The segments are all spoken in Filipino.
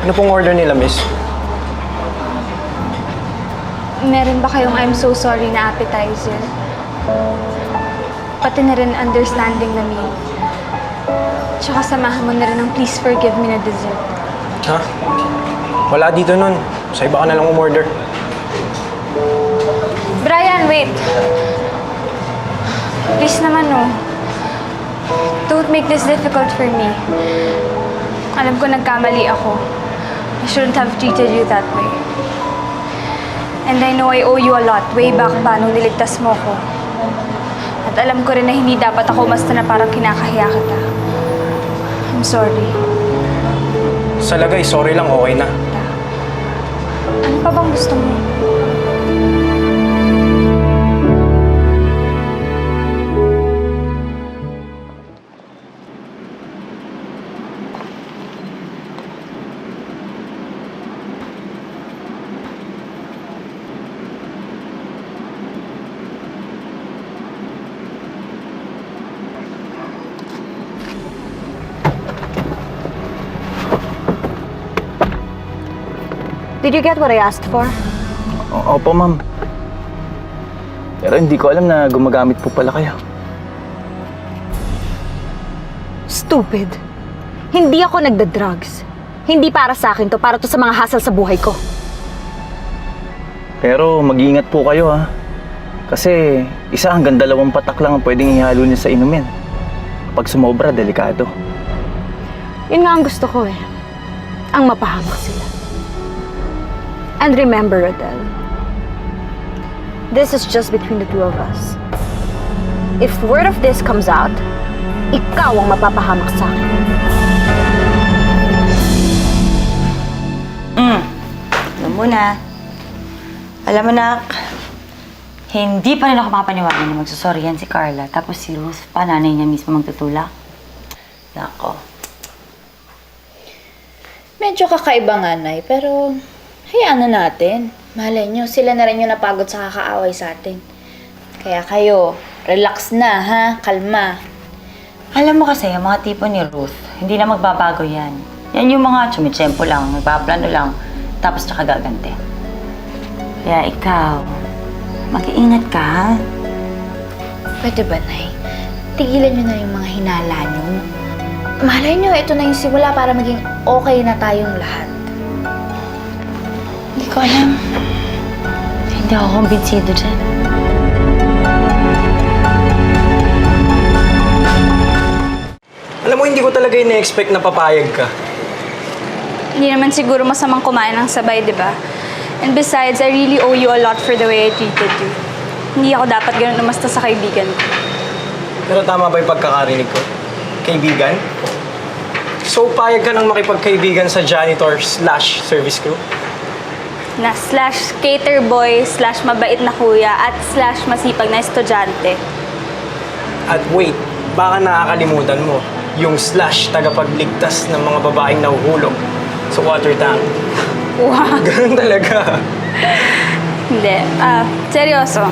Ano pong order nila, miss? Meron ba kayong I'm so sorry na appetizer? Pati na rin understanding na meal. Tsaka samahan mo na rin ng please forgive me na dessert. Ha? Wala dito nun. Sa iba ka na lang umorder. Brian, wait! Please naman, oh. Don't make this difficult for me. Alam ko nagkamali ako. I shouldn't have treated you that way. And I know I owe you a lot way back pa nung niligtas mo ko. At alam ko rin na hindi dapat ako basta na parang kinakahiya kita. I'm sorry. Sa lagay, sorry lang, okay na. Ano pa bang gusto mo? Did you get what I asked for? Opo, ma'am. Pero hindi ko alam na gumagamit po pala kayo. Stupid. Hindi ako nagda-drugs. Hindi para sa akin to, para to sa mga hassle sa buhay ko. Pero mag-iingat po kayo, ha. Kasi isa hanggang 2 patak lang ang pwedeng ihalo niyo sa inumin. Pag sumobra, delikado. Yun nga ang gusto ko eh. Ang mapahamak sila. And remember, Rodel, this is just between the two of us. If word of this comes out, ikaw ang mapapahamak sa akin. Alam mo na. Alam mo, nak, hindi pa rin ako makapaniwala na magsusorry yan si Carla. Tapos si Ruth pa, nanay niya mismo magtutulak. Nako. Medyo kakaiba nga, Nay, pero hayaan na natin. Malay nyo, sila na rin yung napagod sa kakaaway sa atin. Kaya kayo, relax na, ha? Kalma. Alam mo kasi, yung mga tipo ni Ruth, hindi na magbabago yan. Yan yung mga tsumitsempo lang, magpaplano lang, tapos tsaka gagante. Kaya ikaw, mag-iingat ka, ha? Pwede ba, Nay? Tigilan nyo na yung mga hinala nyo. Malay nyo, ito na yung simula para maging okay na tayong lahat. Hindi ko alam. Hindi ako kumbinsido dyan. Alam mo, hindi ko talaga ina-expect na papayag ka. Hindi naman siguro masamang kumain ng sabay, di ba? And besides, I really owe you a lot for the way I treated you. Hindi ako dapat ganun umasta sa kaibigan ko. Pero tama ba yung pagkakarinig ko? Kaibigan? So, payag ka nang makipagkaibigan sa janitor/service crew? Na /cater boy, /mabait na kuya, at /masipag na estudyante. At wait, baka nakakalimutan mo yung /tagapagligtas ng mga babaeng nahuhulog sa water tank. Wow. Ganun talaga. Hindi. Seryoso.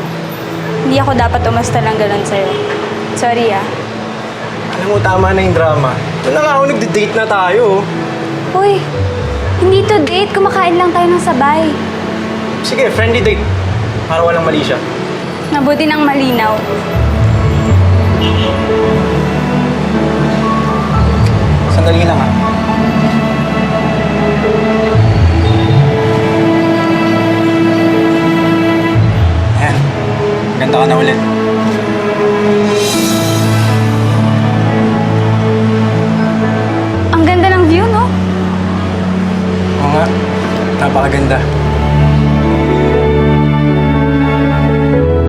Hindi ako dapat umasta lang ganun sa'yo. Sorry, Alam mo, tama na yung drama. Ito na nga ako, nagde-date na tayo. Uy, hindi to date. Kumakain lang tayo ng sabay. Sige, friendly date. Para walang mali siya. Mabuti ng malinaw. Sandali lang, ha. Ayan. Ganda ka na ulit. Ang ganda ng view, no? Oo nga. Napakaganda.